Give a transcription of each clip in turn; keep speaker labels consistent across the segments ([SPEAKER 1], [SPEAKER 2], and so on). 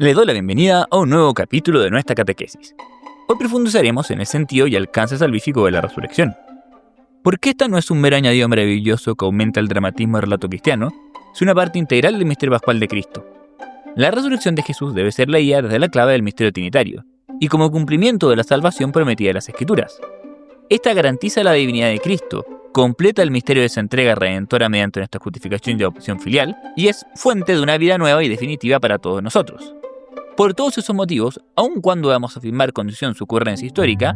[SPEAKER 1] Le doy la bienvenida a un nuevo capítulo de nuestra catequesis. Hoy profundizaremos en el sentido y alcance salvífico de la resurrección. Porque esta no es un mero añadido maravilloso que aumenta el dramatismo del relato cristiano, sino una parte integral del misterio pascual de Cristo. La resurrección de Jesús debe ser leída desde la clave del misterio trinitario, y como cumplimiento de la salvación prometida de las Escrituras. Esta garantiza la divinidad de Cristo, completa el misterio de su entrega redentora mediante nuestra justificación y adopción filial, y es fuente de una vida nueva y definitiva para todos nosotros. Por todos esos motivos, aun cuando vamos a afirmar condición su ocurrencia histórica,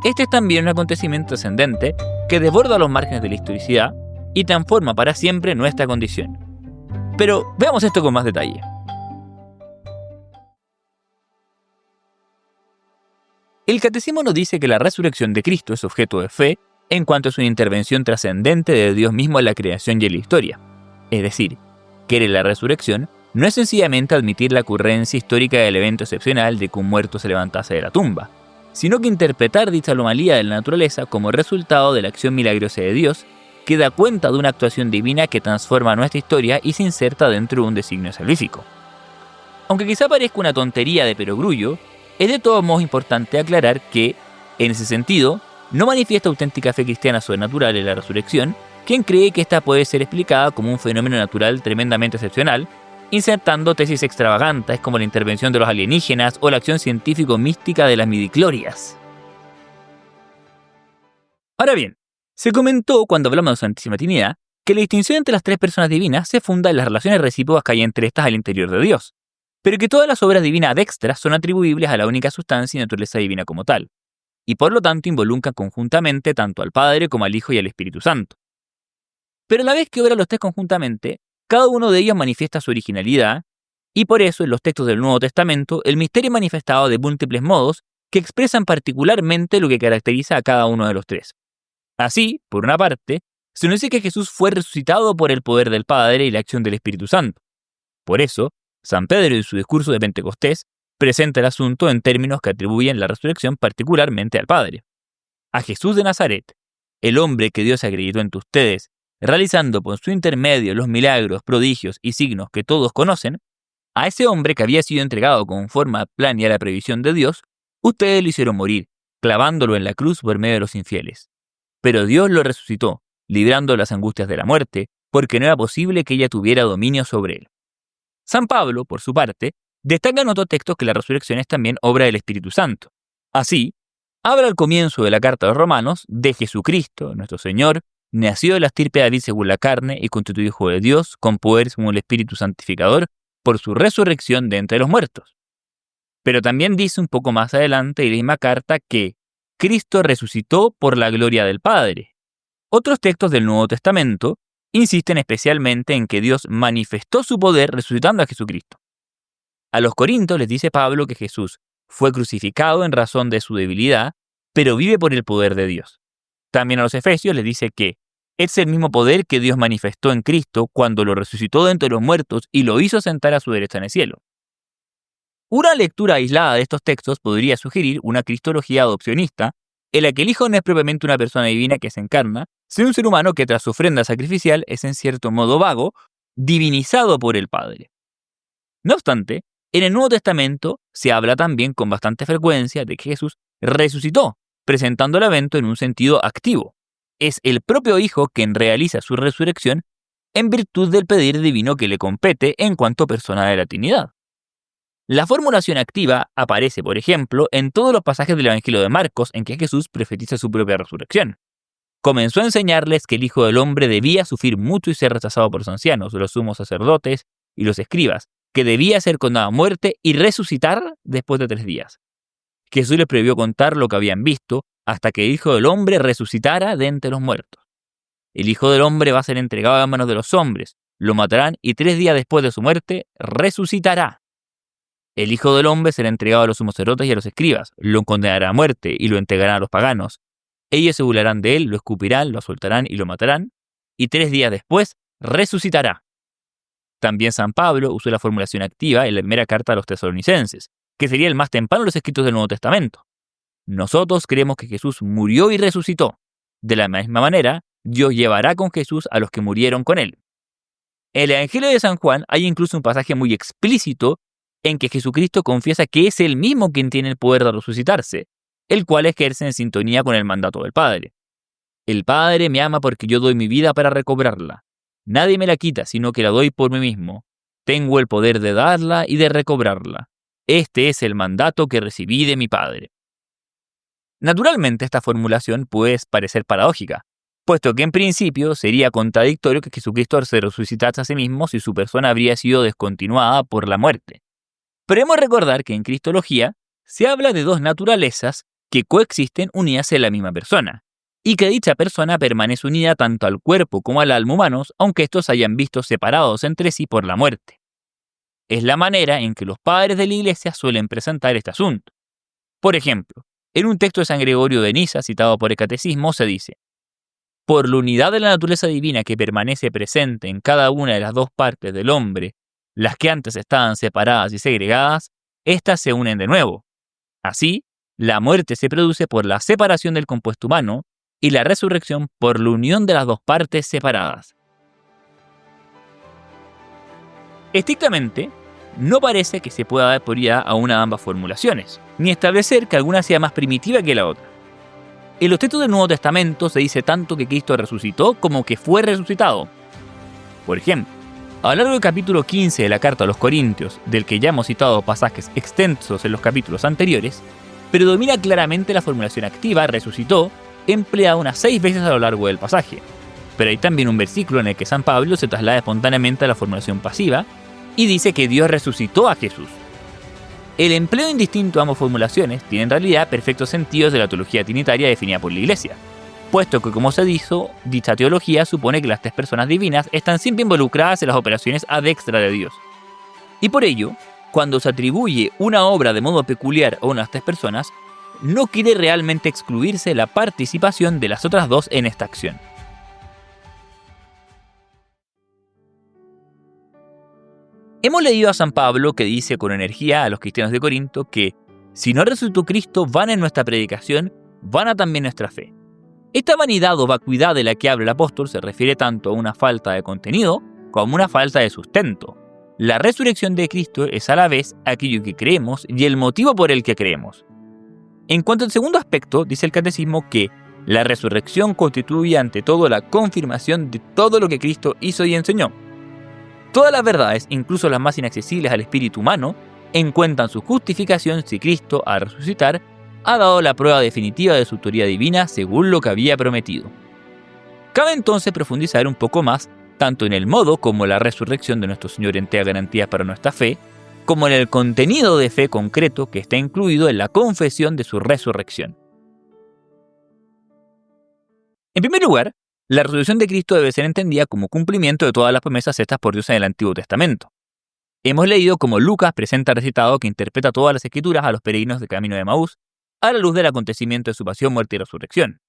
[SPEAKER 1] este es también un acontecimiento trascendente que desborda los márgenes de la historicidad y transforma para siempre nuestra condición. Pero veamos esto con más detalle. El Catecismo nos dice que la resurrección de Cristo es objeto de fe en cuanto es una intervención trascendente de Dios mismo en la creación y en la historia. Es decir, que la resurrección no es sencillamente admitir la ocurrencia histórica del evento excepcional de que un muerto se levantase de la tumba, sino que interpretar dicha anomalía de la naturaleza como resultado de la acción milagrosa de Dios, que da cuenta de una actuación divina que transforma nuestra historia y se inserta dentro de un designio salvífico. Aunque quizá parezca una tontería de perogrullo, es de todos modos importante aclarar que, en ese sentido, no manifiesta auténtica fe cristiana sobrenatural en la resurrección quien cree que ésta puede ser explicada como un fenómeno natural tremendamente excepcional, insertando tesis extravagantes como la intervención de los alienígenas o la acción científico-mística de las midichlorias. Ahora bien, se comentó cuando hablamos de la Santísima Trinidad que la distinción entre las tres personas divinas se funda en las relaciones recíprocas que hay entre estas al interior de Dios, pero que todas las obras divinas adextras son atribuibles a la única sustancia y naturaleza divina como tal, y por lo tanto involucran conjuntamente tanto al Padre como al Hijo y al Espíritu Santo. Pero a la vez que obran los tres conjuntamente, cada uno de ellos manifiesta su originalidad, y por eso en los textos del Nuevo Testamento el misterio es manifestado de múltiples modos que expresan particularmente lo que caracteriza a cada uno de los tres. Así, por una parte, se nos dice que Jesús fue resucitado por el poder del Padre y la acción del Espíritu Santo. Por eso, San Pedro en su discurso de Pentecostés presenta el asunto en términos que atribuyen la resurrección particularmente al Padre. A Jesús de Nazaret, el hombre que Dios acreditó entre ustedes, realizando por su intermedio los milagros, prodigios y signos que todos conocen, a ese hombre que había sido entregado conforme al plan y a la previsión de Dios, ustedes lo hicieron morir, clavándolo en la cruz por medio de los infieles. Pero Dios lo resucitó, librando las angustias de la muerte, porque no era posible que ella tuviera dominio sobre él. San Pablo, por su parte, destaca en otros textos que la resurrección es también obra del Espíritu Santo. Así, habla al comienzo de la carta a los Romanos de Jesucristo, nuestro Señor, nació de la estirpe de David según la carne y constituido Hijo de Dios, con poder según el Espíritu Santificador, por su resurrección de entre los muertos. Pero también dice un poco más adelante en la misma carta que Cristo resucitó por la gloria del Padre. Otros textos del Nuevo Testamento insisten especialmente en que Dios manifestó su poder resucitando a Jesucristo. A los Corintios les dice Pablo que Jesús fue crucificado en razón de su debilidad, pero vive por el poder de Dios. También a los Efesios les dice que es el mismo poder que Dios manifestó en Cristo cuando lo resucitó de entre los muertos y lo hizo sentar a su derecha en el cielo. Una lectura aislada de estos textos podría sugerir una cristología adopcionista, en la que el Hijo no es propiamente una persona divina que se encarna, sino un ser humano que tras su ofrenda sacrificial es en cierto modo vago, divinizado por el Padre. No obstante, en el Nuevo Testamento se habla también con bastante frecuencia de que Jesús resucitó, presentando el evento en un sentido activo. Es el propio Hijo quien realiza su resurrección en virtud del pedir divino que le compete en cuanto persona de la Trinidad. La formulación activa aparece, por ejemplo, en todos los pasajes del Evangelio de Marcos en que Jesús profetiza su propia resurrección. Comenzó a enseñarles que el Hijo del Hombre debía sufrir mucho y ser rechazado por los ancianos, los sumos sacerdotes y los escribas, que debía ser condenado a muerte y resucitar después de 3 días. Jesús les prohibió contar lo que habían visto hasta que el Hijo del Hombre resucitara de entre los muertos. El Hijo del Hombre va a ser entregado a manos de los hombres, lo matarán y 3 días después de su muerte resucitará. El Hijo del Hombre será entregado a los sumos sacerdotes y a los escribas, lo condenarán a muerte y lo entregarán a los paganos. Ellos se burlarán de él, lo escupirán, lo soltarán y lo matarán, y 3 días después resucitará. También San Pablo usó la formulación activa en la primera carta a los tesalonicenses, que sería el más temprano de los escritos del Nuevo Testamento. Nosotros creemos que Jesús murió y resucitó. De la misma manera, Dios llevará con Jesús a los que murieron con él. En el Evangelio de San Juan hay incluso un pasaje muy explícito en que Jesucristo confiesa que es Él mismo quien tiene el poder de resucitarse, el cual ejerce en sintonía con el mandato del Padre. El Padre me ama porque yo doy mi vida para recobrarla. Nadie me la quita, sino que la doy por mí mismo. Tengo el poder de darla y de recobrarla. Este es el mandato que recibí de mi Padre. Naturalmente, esta formulación puede parecer paradójica, puesto que en principio sería contradictorio que Jesucristo se resucitase a sí mismo si su persona habría sido descontinuada por la muerte. Pero hemos de recordar que en Cristología se habla de dos naturalezas que coexisten unidas en la misma persona, y que dicha persona permanece unida tanto al cuerpo como al alma humanos, aunque estos hayan visto separados entre sí por la muerte. Es la manera en que los padres de la Iglesia suelen presentar este asunto. Por ejemplo, en un texto de San Gregorio de Niza, citado por el Catecismo, se dice: por la unidad de la naturaleza divina que permanece presente en cada una de las dos partes del hombre, las que antes estaban separadas y segregadas, éstas se unen de nuevo. Así, la muerte se produce por la separación del compuesto humano y la resurrección por la unión de las dos partes separadas. Estrictamente, no parece que se pueda dar prioridad a una de ambas formulaciones, ni establecer que alguna sea más primitiva que la otra. En los textos del Nuevo Testamento se dice tanto que Cristo resucitó como que fue resucitado. Por ejemplo, a lo largo del capítulo 15 de la Carta a los Corintios, del que ya hemos citado pasajes extensos en los capítulos anteriores, predomina claramente la formulación activa resucitó, empleada unas 6 veces a lo largo del pasaje. Pero hay también un versículo en el que San Pablo se traslada espontáneamente a la formulación pasiva y dice que Dios resucitó a Jesús. El empleo indistinto de ambas formulaciones tiene en realidad perfectos sentidos de la teología trinitaria definida por la Iglesia, puesto que, como se dijo, dicha teología supone que las tres personas divinas están siempre involucradas en las operaciones ad extra de Dios. Y por ello, cuando se atribuye una obra de modo peculiar a unas tres personas, no quiere realmente excluirse la participación de las otras dos en esta acción. Hemos leído a San Pablo que dice con energía a los cristianos de Corinto que si no resucitó Cristo, vana es nuestra predicación, vana también nuestra fe. Esta vanidad o vacuidad de la que habla el apóstol se refiere tanto a una falta de contenido como a una falta de sustento. La resurrección de Cristo es a la vez aquello que creemos y el motivo por el que creemos. En cuanto al segundo aspecto, dice el Catecismo que la resurrección constituye ante todo la confirmación de todo lo que Cristo hizo y enseñó. Todas las verdades, incluso las más inaccesibles al espíritu humano, encuentran su justificación si Cristo, al resucitar, ha dado la prueba definitiva de su autoridad divina según lo que había prometido. Cabe entonces profundizar un poco más, tanto en el modo como la resurrección de nuestro Señor entrega garantías para nuestra fe, como en el contenido de fe concreto que está incluido en la confesión de su resurrección. En primer lugar, la resurrección de Cristo debe ser entendida como cumplimiento de todas las promesas hechas por Dios en el Antiguo Testamento. Hemos leído cómo Lucas presenta al recitado que interpreta todas las escrituras a los peregrinos del camino de Emaús a la luz del acontecimiento de su pasión, muerte y resurrección,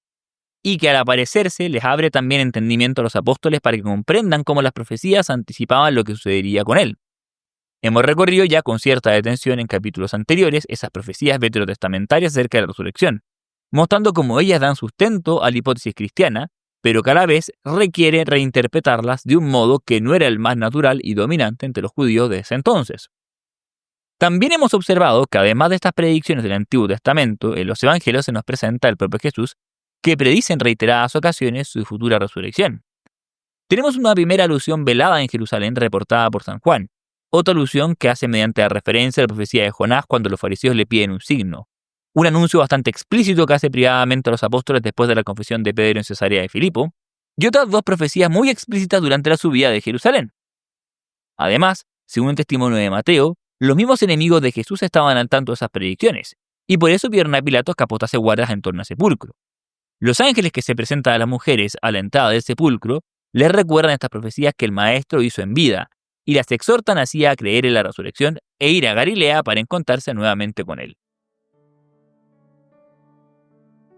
[SPEAKER 1] y que al aparecerse les abre también entendimiento a los apóstoles para que comprendan cómo las profecías anticipaban lo que sucedería con él. Hemos recorrido ya con cierta detención en capítulos anteriores esas profecías veterotestamentarias acerca de la resurrección, mostrando cómo ellas dan sustento a la hipótesis cristiana, pero que a la vez requiere reinterpretarlas de un modo que no era el más natural y dominante entre los judíos de ese entonces. También hemos observado que además de estas predicciones del Antiguo Testamento, en los Evangelios se nos presenta el propio Jesús, que predice en reiteradas ocasiones su futura resurrección. Tenemos una primera alusión velada en Jerusalén reportada por San Juan, otra alusión que hace mediante la referencia a la profecía de Jonás cuando los fariseos le piden un signo, un anuncio bastante explícito que hace privadamente a los apóstoles después de la confesión de Pedro en Cesarea de Filipo, y otras dos profecías muy explícitas durante la subida de Jerusalén. Además, según el testimonio de Mateo, los mismos enemigos de Jesús estaban al tanto de esas predicciones, y por eso pidieron a Pilato que apostase guardas en torno al sepulcro. Los ángeles que se presentan a las mujeres a la entrada del sepulcro les recuerdan estas profecías que el Maestro hizo en vida, y las exhortan así a creer en la resurrección e ir a Galilea para encontrarse nuevamente con él.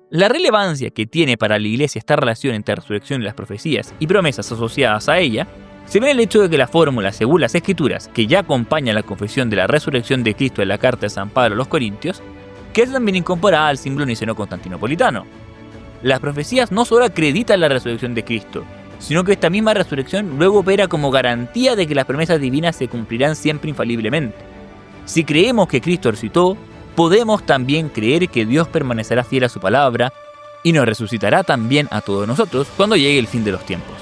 [SPEAKER 1] La relevancia que tiene para la Iglesia esta relación entre la resurrección y las profecías y promesas asociadas a ella se ve en el hecho de que la fórmula según las Escrituras que ya acompaña la confesión de la resurrección de Cristo en la carta de San Pablo a los Corintios queda también incorporada al símbolo niceno-constantinopolitano. Las profecías no solo acreditan la resurrección de Cristo, sino que esta misma resurrección luego opera como garantía de que las promesas divinas se cumplirán siempre infaliblemente. Si creemos que Cristo resucitó, podemos también creer que Dios permanecerá fiel a su palabra y nos resucitará también a todos nosotros cuando llegue el fin de los tiempos.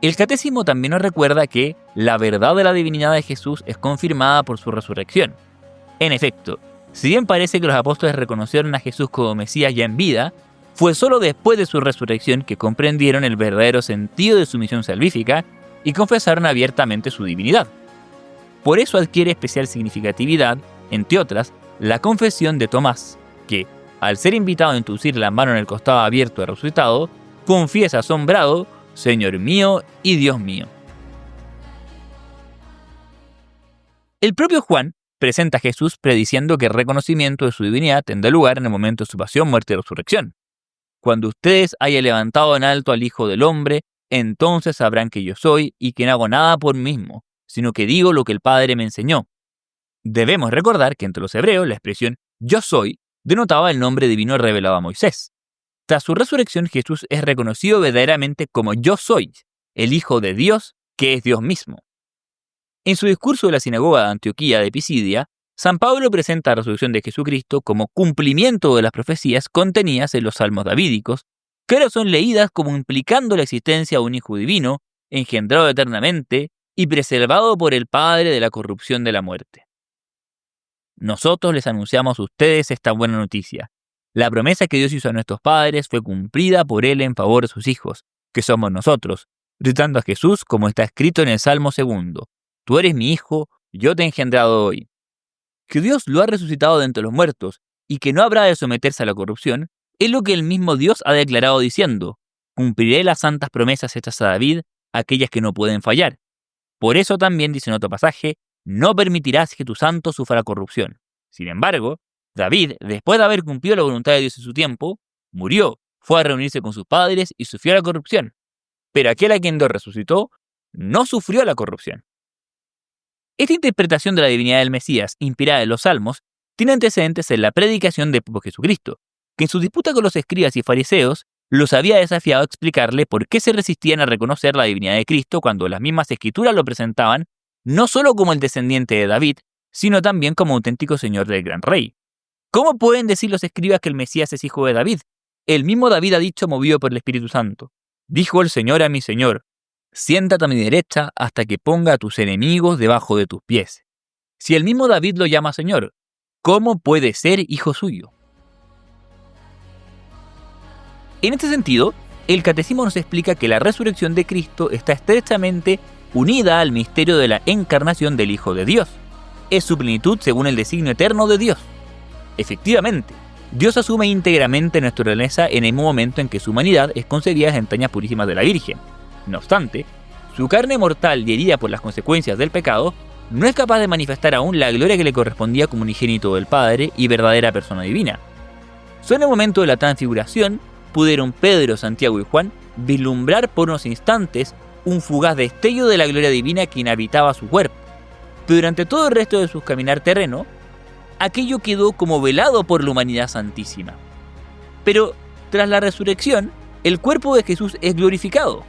[SPEAKER 1] El Catecismo también nos recuerda que la verdad de la divinidad de Jesús es confirmada por su resurrección. En efecto, si bien parece que los apóstoles reconocieron a Jesús como Mesías ya en vida, fue solo después de su resurrección que comprendieron el verdadero sentido de su misión salvífica y confesaron abiertamente su divinidad. Por eso adquiere especial significatividad, entre otras, la confesión de Tomás, que, al ser invitado a introducir la mano en el costado abierto del resucitado, confiesa asombrado: Señor mío y Dios mío. El propio Juan presenta a Jesús prediciendo que el reconocimiento de su divinidad tendrá lugar en el momento de su pasión, muerte y resurrección. Cuando ustedes hayan levantado en alto al Hijo del Hombre, entonces sabrán que yo soy y que no hago nada por mí mismo, sino que digo lo que el Padre me enseñó. Debemos recordar que entre los hebreos la expresión yo soy denotaba el nombre divino revelado a Moisés. Tras su resurrección, Jesús es reconocido verdaderamente como yo soy, el Hijo de Dios, que es Dios mismo. En su discurso de la sinagoga de Antioquía de Pisidia, San Pablo presenta la resurrección de Jesucristo como cumplimiento de las profecías contenidas en los salmos davídicos, que ahora son leídas como implicando la existencia de un Hijo divino, engendrado eternamente y preservado por el Padre de la corrupción de la muerte. Nosotros les anunciamos a ustedes esta buena noticia. La promesa que Dios hizo a nuestros padres fue cumplida por Él en favor de sus hijos, que somos nosotros, gritando a Jesús como está escrito en el Salmo 2: Tú eres mi Hijo, yo te he engendrado hoy. Que Dios lo ha resucitado de entre los muertos y que no habrá de someterse a la corrupción, es lo que el mismo Dios ha declarado diciendo: cumpliré las santas promesas hechas a David, aquellas que no pueden fallar. Por eso también dice en otro pasaje: no permitirás que tu santo sufra corrupción. Sin embargo, David, después de haber cumplido la voluntad de Dios en su tiempo, murió, fue a reunirse con sus padres y sufrió la corrupción. Pero aquel a quien Dios resucitó no sufrió la corrupción. Esta interpretación de la divinidad del Mesías, inspirada en los Salmos, tiene antecedentes en la predicación del propio Jesucristo, que en su disputa con los escribas y fariseos los había desafiado a explicarle por qué se resistían a reconocer la divinidad de Cristo cuando las mismas escrituras lo presentaban no solo como el descendiente de David, sino también como auténtico Señor del gran Rey. ¿Cómo pueden decir los escribas que el Mesías es hijo de David? El mismo David ha dicho, movido por el Espíritu Santo: dijo el Señor a mi Señor, siéntate a mi derecha hasta que ponga a tus enemigos debajo de tus pies. Si el mismo David lo llama Señor, ¿cómo puede ser hijo suyo? En este sentido, el Catecismo nos explica que la resurrección de Cristo está estrechamente unida al misterio de la encarnación del Hijo de Dios. Es su plenitud según el designio eterno de Dios. Efectivamente, Dios asume íntegramente nuestra naturaleza en el mismo momento en que su humanidad es concebida en entrañas purísimas de la Virgen. No obstante, su carne mortal y herida por las consecuencias del pecado no es capaz de manifestar aún la gloria que le correspondía como unigénito del Padre y verdadera persona divina. Solo en el momento de la transfiguración pudieron Pedro, Santiago y Juan vislumbrar por unos instantes un fugaz destello de la gloria divina que inhabitaba su cuerpo, pero durante todo el resto de su caminar terreno, aquello quedó como velado por la humanidad santísima. Pero tras la resurrección, el cuerpo de Jesús es glorificado.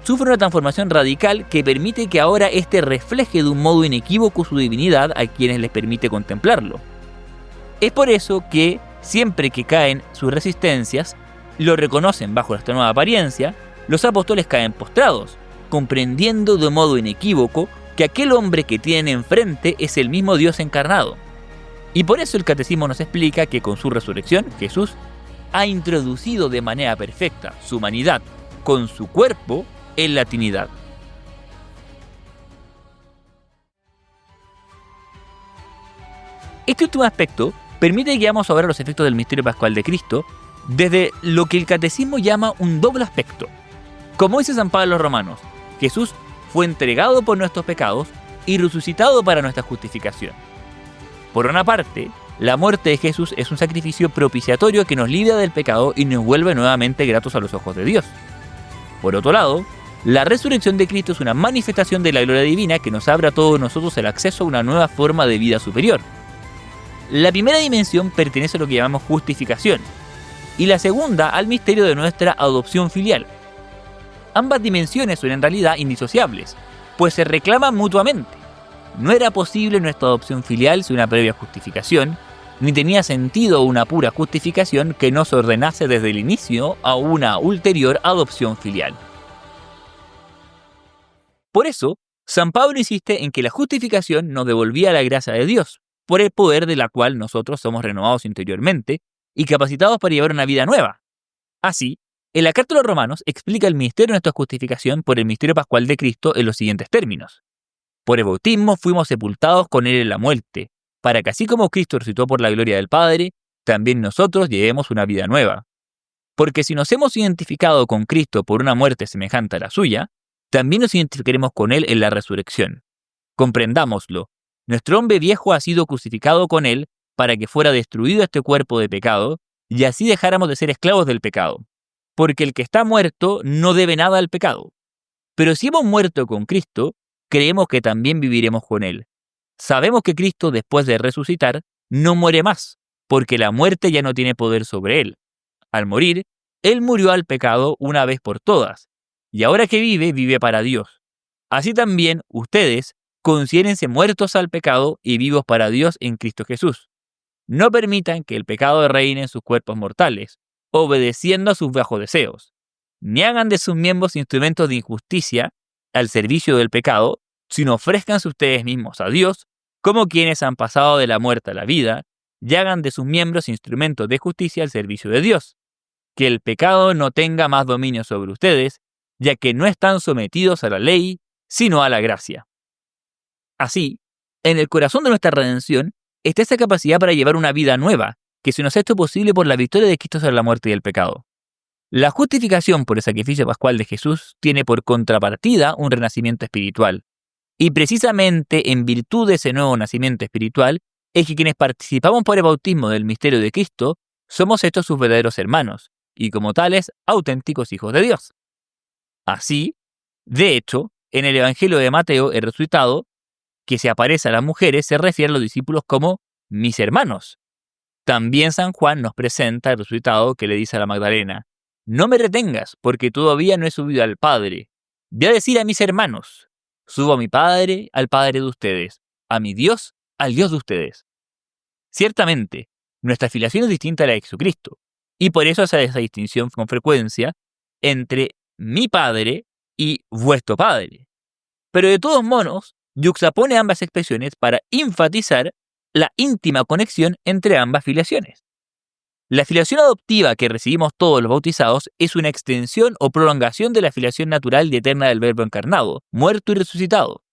[SPEAKER 1] Sufre una transformación radical que permite que ahora éste refleje de un modo inequívoco su divinidad a quienes les permite contemplarlo. Es por eso que, siempre que caen sus resistencias, lo reconocen bajo esta nueva apariencia, los apóstoles caen postrados, comprendiendo de modo inequívoco que aquel hombre que tienen enfrente es el mismo Dios encarnado. Y por eso el Catecismo nos explica que con su resurrección, Jesús ha introducido de manera perfecta su humanidad con su cuerpo en la Trinidad. Este último aspecto permite que veamos ahora los efectos del misterio pascual de Cristo desde lo que el Catecismo llama un doble aspecto. Como dice San Pablo a los Romanos, Jesús fue entregado por nuestros pecados y resucitado para nuestra justificación. Por una parte, la muerte de Jesús es un sacrificio propiciatorio que nos libra del pecado y nos vuelve nuevamente gratos a los ojos de Dios. Por otro lado, la resurrección de Cristo es una manifestación de la gloria divina que nos abre a todos nosotros el acceso a una nueva forma de vida superior. La primera dimensión pertenece a lo que llamamos justificación, y la segunda al misterio de nuestra adopción filial. Ambas dimensiones son en realidad indisociables, pues se reclaman mutuamente. No era posible nuestra adopción filial sin una previa justificación, ni tenía sentido una pura justificación que nos ordenase desde el inicio a una ulterior adopción filial. Por eso, San Pablo insiste en que la justificación nos devolvía la gracia de Dios, por el poder de la cual nosotros somos renovados interiormente y capacitados para llevar una vida nueva. Así, en la carta a los Romanos explica el misterio de nuestra justificación por el misterio pascual de Cristo en los siguientes términos. Por el bautismo fuimos sepultados con Él en la muerte, para que así como Cristo resucitó por la gloria del Padre, también nosotros llevemos una vida nueva. Porque si nos hemos identificado con Cristo por una muerte semejante a la suya, también nos identificaremos con Él en la resurrección. Comprendámoslo, nuestro hombre viejo ha sido crucificado con Él para que fuera destruido este cuerpo de pecado y así dejáramos de ser esclavos del pecado. Porque el que está muerto no debe nada al pecado. Pero si hemos muerto con Cristo, creemos que también viviremos con Él. Sabemos que Cristo, después de resucitar, no muere más, porque la muerte ya no tiene poder sobre Él. Al morir, Él murió al pecado una vez por todas, y ahora que vive, vive para Dios. Así también, ustedes, considérense muertos al pecado y vivos para Dios en Cristo Jesús. No permitan que el pecado reine en sus cuerpos mortales, obedeciendo a sus bajos deseos. Ni hagan de sus miembros instrumentos de injusticia al servicio del pecado, sino ofrezcanse ustedes mismos a Dios como quienes han pasado de la muerte a la vida, y hagan de sus miembros instrumentos de justicia al servicio de Dios. Que el pecado no tenga más dominio sobre ustedes, ya que no están sometidos a la ley, sino a la gracia. Así, en el corazón de nuestra redención está esa capacidad para llevar una vida nueva, que se nos ha hecho posible por la victoria de Cristo sobre la muerte y el pecado. La justificación por el sacrificio pascual de Jesús tiene por contrapartida un renacimiento espiritual. Y precisamente en virtud de ese nuevo nacimiento espiritual es que quienes participamos por el bautismo del misterio de Cristo somos hechos sus verdaderos hermanos, y como tales, auténticos hijos de Dios. Así, de hecho, en el Evangelio de Mateo, el resucitado, que se aparece a las mujeres, se refiere a los discípulos como mis hermanos. También San Juan nos presenta al resucitado que le dice a la Magdalena, no me retengas, porque todavía no he subido al Padre. Voy a decir a mis hermanos, subo a mi Padre, al Padre de ustedes, a mi Dios, al Dios de ustedes. Ciertamente, nuestra filiación es distinta a la de Jesucristo, y por eso hace esa distinción con frecuencia entre mi Padre y vuestro Padre. Pero de todos modos, yuxtapone ambas expresiones para enfatizar la íntima conexión entre ambas filiaciones. La filiación adoptiva que recibimos todos los bautizados es una extensión o prolongación de la filiación natural y eterna del Verbo encarnado, muerto y resucitado.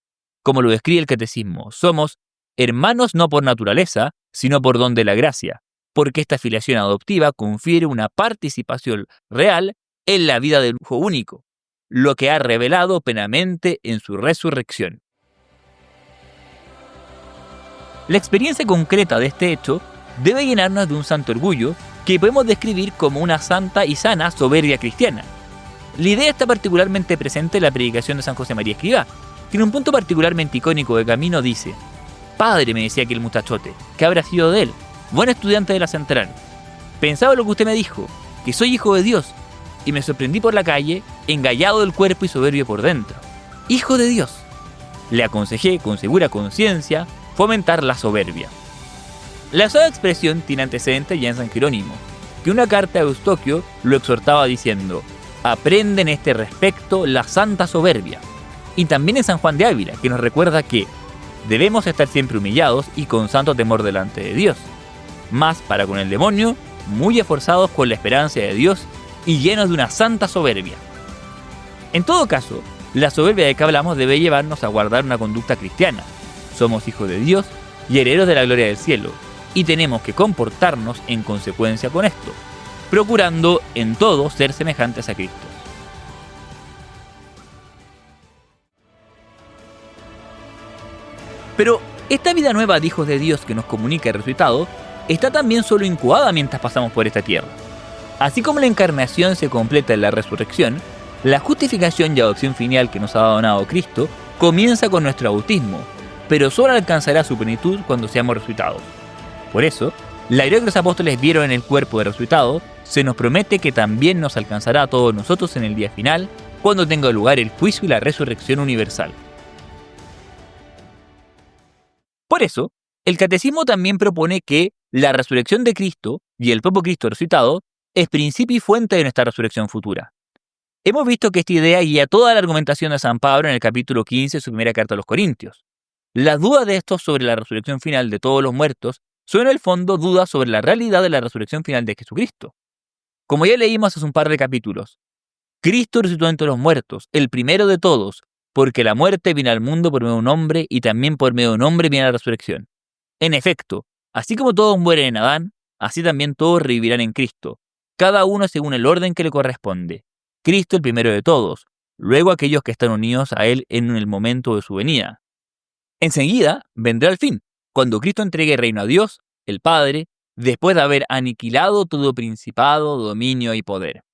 [SPEAKER 1] Como lo describe el Catecismo, somos hermanos no por naturaleza, sino por don de la gracia, porque esta filiación adoptiva confiere una participación real en la vida del Hijo único, lo que ha revelado plenamente en su resurrección. La experiencia concreta de este hecho debe llenarnos de un santo orgullo que podemos describir como una santa y sana soberbia cristiana. La idea está particularmente presente en la predicación de San José María Escrivá, que en un punto particularmente icónico de camino dice: Padre, me decía aquel muchachote, ¿qué habrá sido de él? Buen estudiante de la Central. Pensaba lo que usted me dijo, que soy hijo de Dios, y me sorprendí por la calle, engallado del cuerpo y soberbio por dentro. Hijo de Dios. Le aconsejé con segura conciencia fomentar la soberbia. La sola expresión tiene antecedentes ya en San Jerónimo, que una carta a Eustoquio lo exhortaba diciendo: aprende en este respecto la santa soberbia. Y también en San Juan de Ávila, que nos recuerda que debemos estar siempre humillados y con santo temor delante de Dios, más para con el demonio, muy esforzados con la esperanza de Dios y llenos de una santa soberbia. En todo caso, la soberbia de que hablamos debe llevarnos a guardar una conducta cristiana. Somos hijos de Dios y herederos de la gloria del cielo, y tenemos que comportarnos en consecuencia con esto, procurando en todo ser semejantes a Cristo. Pero esta vida nueva de hijos de Dios que nos comunica el resucitado está también solo incubada mientras pasamos por esta tierra. Así como la encarnación se completa en la resurrección, la justificación y adopción filial que nos ha donado Cristo comienza con nuestro bautismo, pero solo alcanzará su plenitud cuando seamos resucitados. Por eso, la gloria que los apóstoles vieron en el cuerpo de resucitado se nos promete que también nos alcanzará a todos nosotros en el día final, cuando tenga lugar el juicio y la resurrección universal. Por eso, el catecismo también propone que la resurrección de Cristo y el propio Cristo resucitado es principio y fuente de nuestra resurrección futura. Hemos visto que esta idea guía toda la argumentación de San Pablo en el capítulo 15 de su primera carta a los Corintios. Las dudas de estos sobre la resurrección final de todos los muertos son en el fondo dudas sobre la realidad de la resurrección final de Jesucristo. Como ya leímos hace un par de capítulos, Cristo resucitó entre los muertos, el primero de todos, porque la muerte vino al mundo por medio de un hombre y también por medio de un hombre viene la resurrección. En efecto, así como todos mueren en Adán, así también todos revivirán en Cristo, cada uno según el orden que le corresponde. Cristo el primero de todos, luego aquellos que están unidos a Él en el momento de su venida. Enseguida vendrá el fin, cuando Cristo entregue el reino a Dios, el Padre, después de haber aniquilado todo principado, dominio y poder.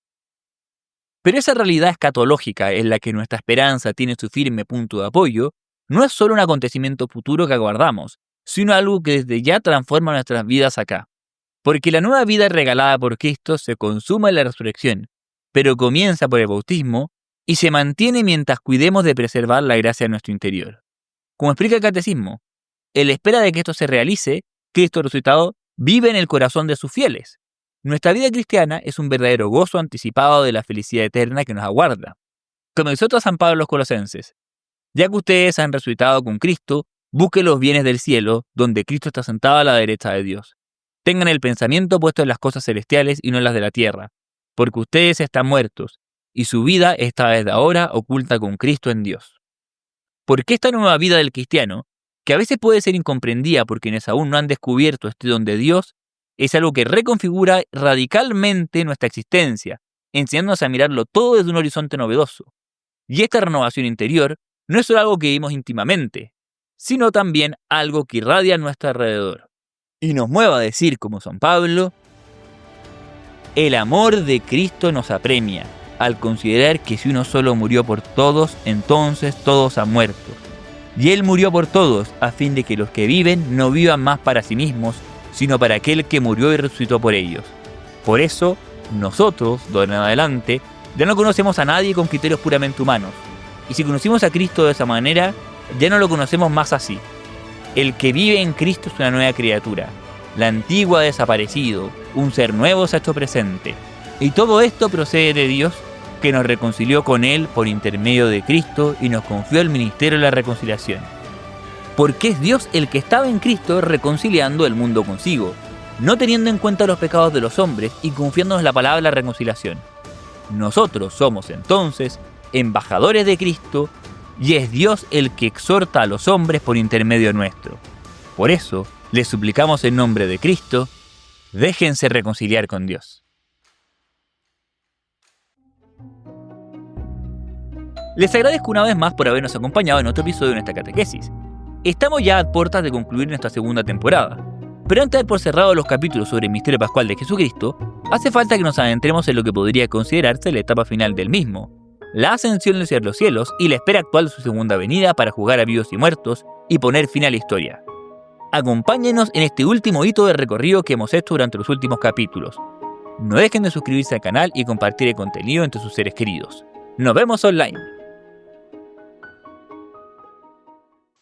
[SPEAKER 1] Pero esa realidad escatológica en la que nuestra esperanza tiene su firme punto de apoyo, no es solo un acontecimiento futuro que aguardamos, sino algo que desde ya transforma nuestras vidas acá. Porque la nueva vida regalada por Cristo se consuma en la resurrección, pero comienza por el bautismo y se mantiene mientras cuidemos de preservar la gracia de nuestro interior. Como explica el catecismo, en la espera de que esto se realice, Cristo resucitado vive en el corazón de sus fieles. Nuestra vida cristiana es un verdadero gozo anticipado de la felicidad eterna que nos aguarda. Como exhorta San Pablo a los Colosenses, ya que ustedes han resucitado con Cristo, busquen los bienes del cielo, donde Cristo está sentado a la derecha de Dios. Tengan el pensamiento puesto en las cosas celestiales y no en las de la tierra, porque ustedes están muertos, y su vida está desde ahora oculta con Cristo en Dios. Porque esta nueva vida del cristiano, que a veces puede ser incomprendida por quienes aún no han descubierto este don de Dios, es algo que reconfigura radicalmente nuestra existencia, enseñándonos a mirarlo todo desde un horizonte novedoso. Y esta renovación interior no es solo algo que vivimos íntimamente, sino también algo que irradia a nuestro alrededor. Y nos mueve a decir, como San Pablo, el amor de Cristo nos apremia, al considerar que si uno solo murió por todos, entonces todos han muerto. Y Él murió por todos, a fin de que los que viven no vivan más para sí mismos, sino para aquel que murió y resucitó por ellos. Por eso, nosotros, de ahora en adelante, ya no conocemos a nadie con criterios puramente humanos. Y si conocimos a Cristo de esa manera, ya no lo conocemos más así. El que vive en Cristo es una nueva criatura. La antigua ha desaparecido, un ser nuevo se ha hecho presente. Y todo esto procede de Dios, que nos reconcilió con Él por intermedio de Cristo y nos confió el ministerio de la reconciliación. Porque es Dios el que estaba en Cristo reconciliando el mundo consigo, no teniendo en cuenta los pecados de los hombres y confiándonos en la palabra de la reconciliación. Nosotros somos entonces embajadores de Cristo y es Dios el que exhorta a los hombres por intermedio nuestro. Por eso, les suplicamos en nombre de Cristo, déjense reconciliar con Dios. Les agradezco una vez más por habernos acompañado en otro episodio de nuestra catequesis. Estamos ya a puertas de concluir nuestra segunda temporada, pero antes de dar por cerrado los capítulos sobre el misterio pascual de Jesucristo, hace falta que nos adentremos en lo que podría considerarse la etapa final del mismo, la ascensión hacia los cielos y la espera actual de su segunda venida para juzgar a vivos y muertos y poner fin a la historia. Acompáñenos en este último hito de recorrido que hemos hecho durante los últimos capítulos. No dejen de suscribirse al canal y compartir el contenido entre sus seres queridos. Nos vemos online.